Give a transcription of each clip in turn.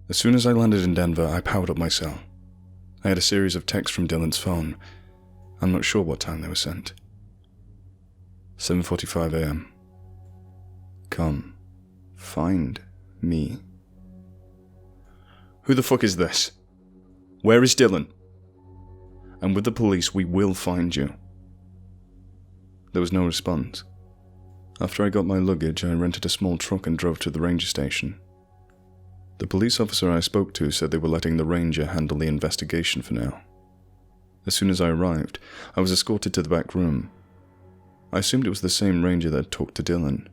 As soon as I landed in Denver, I powered up my cell. I had a series of texts from Dylan's phone. I'm not sure what time they were sent. 7:45 a.m. Come. Find me. Who the fuck is this? Where is Dylan? I'm with the police, we will find you. There was no response. After I got my luggage, I rented a small truck and drove to the ranger station. The police officer I spoke to said they were letting the ranger handle the investigation for now. As soon as I arrived, I was escorted to the back room. I assumed it was the same ranger that had talked to Dylan.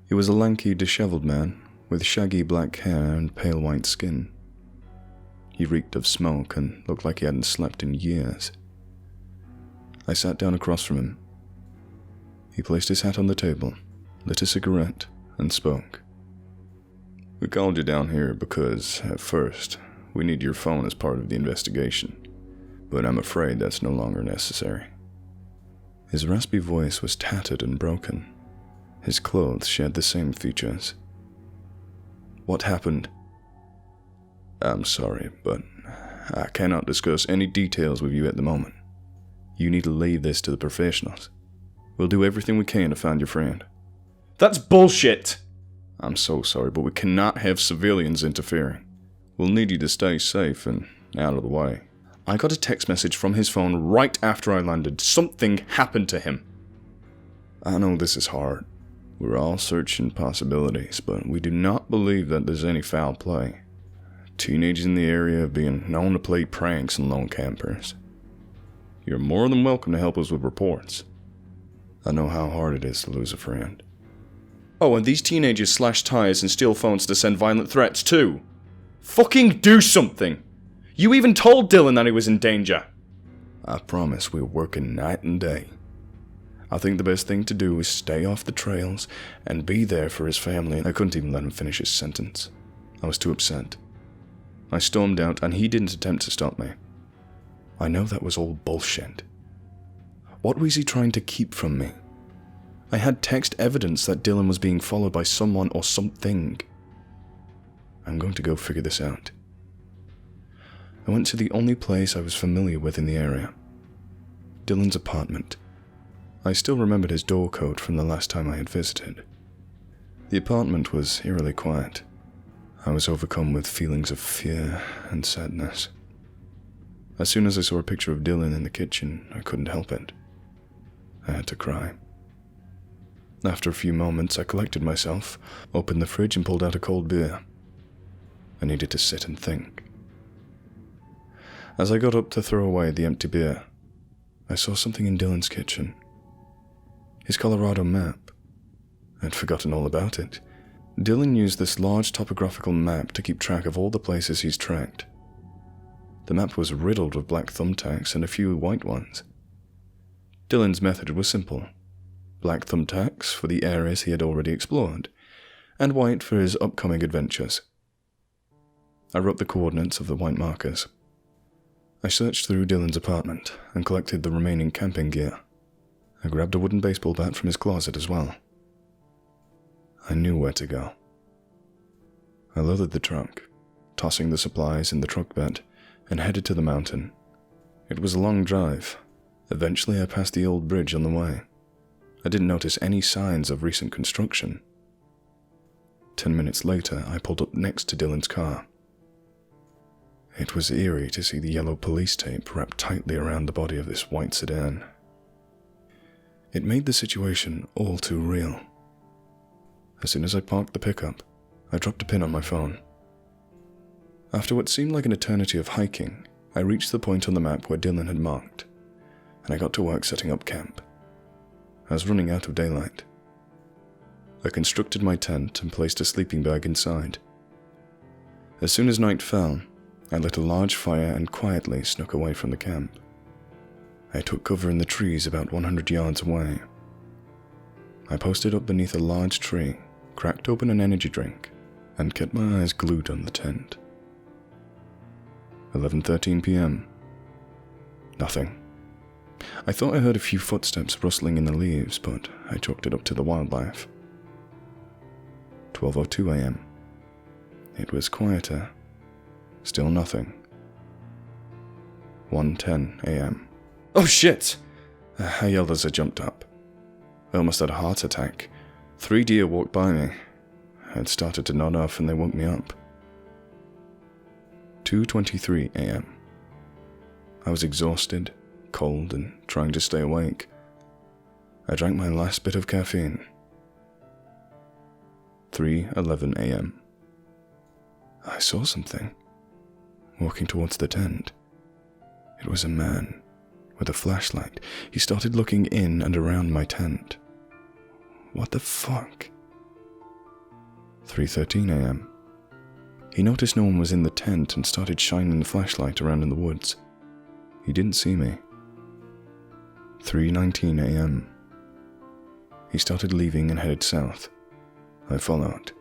He was a lanky, disheveled man, with shaggy black hair and pale white skin. He reeked of smoke and looked like he hadn't slept in years. I sat down across from him. He placed his hat on the table, lit a cigarette, and spoke. We called you down here because, at first, we need your phone as part of the investigation, but I'm afraid that's no longer necessary. His raspy voice was tattered and broken. His clothes shared the same features. What happened? I'm sorry, but I cannot discuss any details with you at the moment. You need to leave this to the professionals. We'll do everything we can to find your friend. That's bullshit! I'm so sorry, but we cannot have civilians interfering. We'll need you to stay safe and out of the way. I got a text message from his phone right after I landed. Something happened to him. I know this is hard. We're all searching possibilities, but we do not believe that there's any foul play. Teenagers in the area have been known to play pranks on lone campers. You're more than welcome to help us with reports. I know how hard it is to lose a friend. Oh, and these teenagers slash tires and steal phones to send violent threats too. Fucking do something! You even told Dylan that he was in danger. I promise we're working night and day. I think the best thing to do is stay off the trails and be there for his family. I couldn't even let him finish his sentence. I was too upset. I stormed out and he didn't attempt to stop me. I know that was all bullshit. What was he trying to keep from me? I had text evidence that Dylan was being followed by someone or something. I'm going to go figure this out. I went to the only place I was familiar with in the area. Dylan's apartment. I still remembered his door code from the last time I had visited. The apartment was eerily quiet. I was overcome with feelings of fear and sadness. As soon as I saw a picture of Dylan in the kitchen, I couldn't help it. I had to cry. After a few moments, I collected myself, opened the fridge and pulled out a cold beer. I needed to sit and think. As I got up to throw away the empty beer, I saw something in Dylan's kitchen. His Colorado map. I'd forgotten all about it. Dylan used this large topographical map to keep track of all the places he's tracked. The map was riddled with black thumbtacks and a few white ones. Dylan's method was simple. Black thumbtacks for the areas he had already explored, and white for his upcoming adventures. I wrote the coordinates of the white markers. I searched through Dylan's apartment and collected the remaining camping gear. I grabbed a wooden baseball bat from his closet as well. I knew where to go. I loaded the truck, tossing the supplies in the truck bed, and headed to the mountain. It was a long drive. Eventually I passed the old bridge on the way. I didn't notice any signs of recent construction. 10 minutes later, I pulled up next to Dylan's car. It was eerie to see the yellow police tape wrapped tightly around the body of this white sedan. It made the situation all too real. As soon as I parked the pickup, I dropped a pin on my phone. After what seemed like an eternity of hiking, I reached the point on the map where Dylan had marked, and I got to work setting up camp. I was running out of daylight. I constructed my tent and placed a sleeping bag inside. As soon as night fell, I lit a large fire and quietly snuck away from the camp. I took cover in the trees about 100 yards away. I posted up beneath a large tree, cracked open an energy drink, and kept my eyes glued on the tent. 11:13 p.m. Nothing. I thought I heard a few footsteps rustling in the leaves, but I chalked it up to the wildlife. 12:02 a.m. It was quieter. Still nothing. 1:10 a.m. Oh shit! I yelled as I jumped up. I almost had a heart attack. 3 deer walked by me. I had started to nod off and they woke me up. 2:23 a.m. I was exhausted, cold, and trying to stay awake. I drank my last bit of caffeine. 3:11 a.m. I saw something, walking towards the tent. It was a man, with a flashlight. He started looking in and around my tent. What the fuck? 3:13 a.m. He noticed no one was in the tent and started shining the flashlight around in the woods. He didn't see me. 3:19 a.m. He started leaving and headed south. I followed.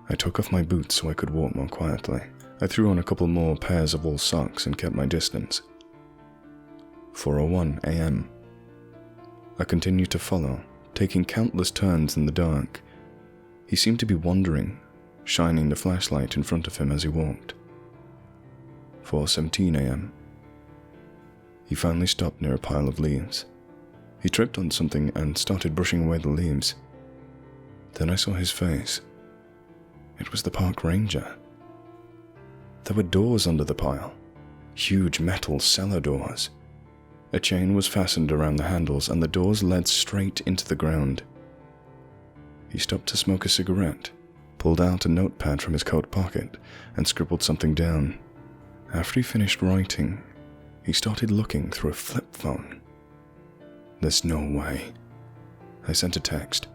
I took off my boots so I could walk more quietly. I threw on a couple more pairs of wool socks and kept my distance. 4:01 a.m. I continued to follow, taking countless turns in the dark. He seemed to be wandering, shining the flashlight in front of him as he walked. 4:17 a.m. He finally stopped near a pile of leaves. He tripped on something and started brushing away the leaves. Then I saw his face. It was the park ranger. There were doors under the pile, huge metal cellar doors. A chain was fastened around the handles and the doors led straight into the ground. He stopped to smoke a cigarette, pulled out a notepad from his coat pocket, and scribbled something down. After he finished writing, he started looking through a flip phone. There's no way. I sent a text.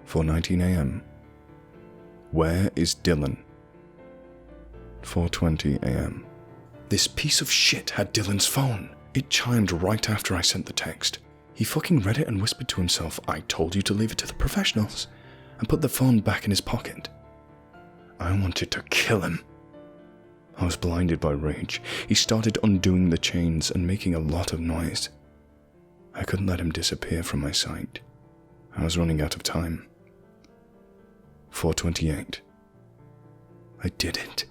4:19 a.m. Where is Dylan? 4:20 a.m. This piece of shit had Dylan's phone. It chimed right after I sent the text. He fucking read it and whispered to himself, "I told you to leave it to the professionals," and put the phone back in his pocket. I wanted to kill him. I was blinded by rage. He started undoing the chains and making a lot of noise. I couldn't let him disappear from my sight. I was running out of time. 4:28. I did it.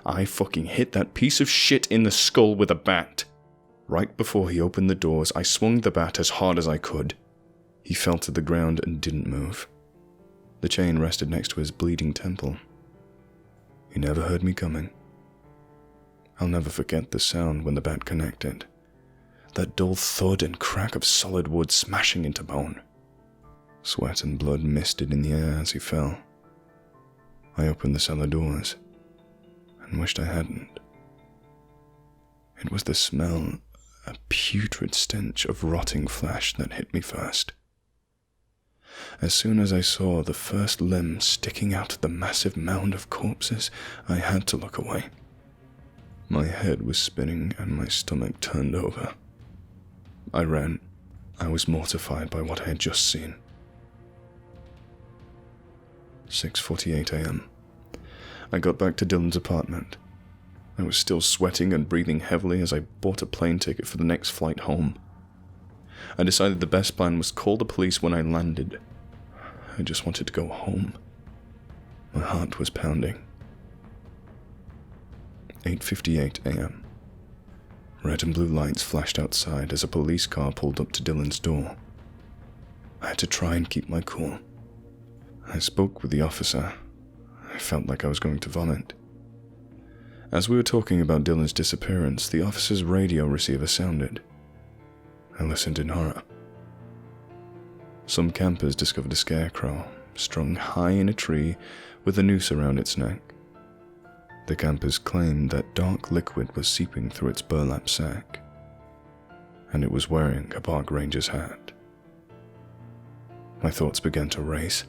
I fucking hit that piece of shit in the skull with a bat. Right before he opened the doors, I swung the bat as hard as I could. He fell to the ground and didn't move. The chain rested next to his bleeding temple. He never heard me coming. I'll never forget the sound when the bat connected. That dull thud and crack of solid wood smashing into bone. Sweat and blood misted in the air as he fell. I opened the cellar doors and wished I hadn't. It was the smell, a putrid stench of rotting flesh that hit me first. As soon as I saw the first limb sticking out of the massive mound of corpses, I had to look away. My head was spinning and my stomach turned over. I ran. I was mortified by what I had just seen. 6:48 a.m. I got back to Dylan's apartment. I was still sweating and breathing heavily as I bought a plane ticket for the next flight home. I decided the best plan was to call the police when I landed. I just wanted to go home. My heart was pounding. 8:58 a.m. Red and blue lights flashed outside as a police car pulled up to Dylan's door. I had to try and keep my cool. I spoke with the officer. I felt like I was going to vomit. As we were talking about Dylan's disappearance, the officer's radio receiver sounded. I listened in horror. Some campers discovered a scarecrow, strung high in a tree with a noose around its neck. The campers claimed that dark liquid was seeping through its burlap sack, and it was wearing a park ranger's hat. My thoughts began to race.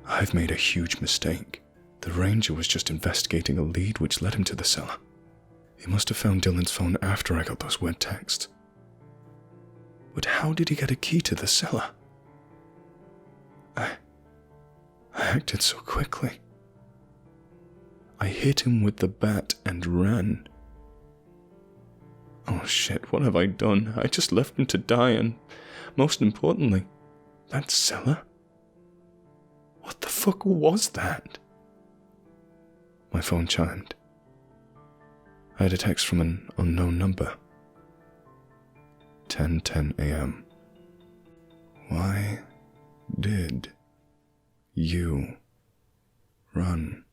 I've made a huge mistake. The ranger was just investigating a lead which led him to the cellar. He must have found Dylan's phone after I got those weird texts. But how did he get a key to the cellar? I acted so quickly. I hit him with the bat and ran. Oh shit, what have I done? I just left him to die and, most importantly, that cellar? What the fuck was that? phone chimed. I had a text from an unknown number. 10:10 a.m. Why did you run?